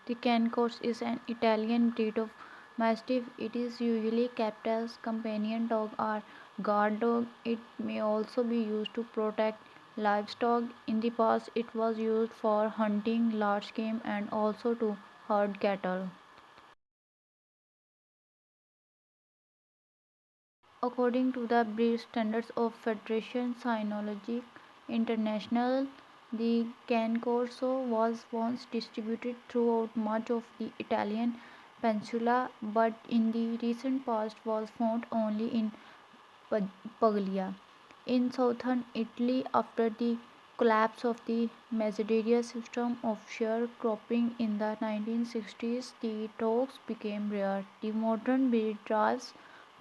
The Cane Corso is an Italian breed of Mastiff. It is usually kept as companion dog or guard dog. It may also be used to protect livestock. In the past, it was used for hunting large game and also to herd cattle. According to the breed standards of Federation Cynologique International, the Cane Corso was once distributed throughout much of the Italian peninsula, but in the recent past was found only in Puglia. In southern Italy, after the collapse of the Mazzarella system of sharecropping in the 1960s, the dogs became rare. The modern breed derives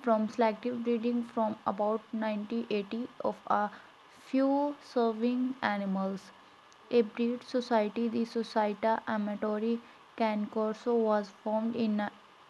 from selective breeding from about 1980 of a few serving animals. A breed society, the Società Amatori Cane Corso, was formed in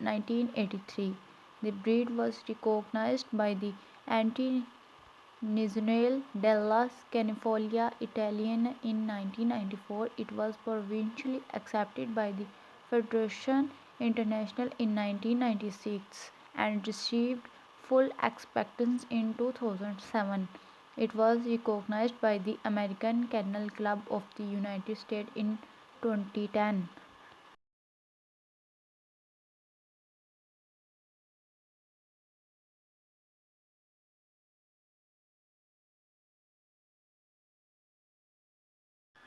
1983. The breed was recognized by the Anti-Nazionale della Scanifolia Italiana in 1994. It was provincially accepted by the Federation Internationale in 1996 and received full acceptance in 2007. It was recognized by the American Kennel Club of the United States in 2010.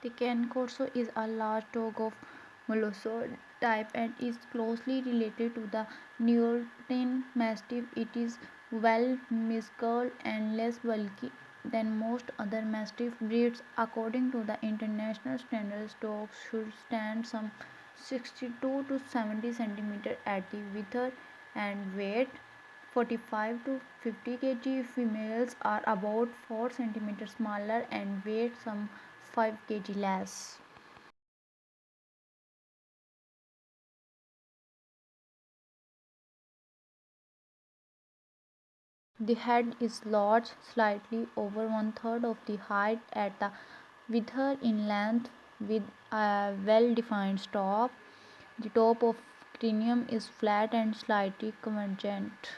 The Cane Corso is a large dog of Molosser type and is closely related to the Neapolitan Mastiff. It is well muscled and less bulky than most other Mastiff breeds. According to the international standards, dogs should stand some 62 to 70 centimeters at the width and weight 45 to 50 kg. Females are about 4 centimeters smaller and weight some 5 kg less. The head is large, slightly over one third of the height at the width in length, with a well defined stop. The top of cranium is flat and slightly convergent.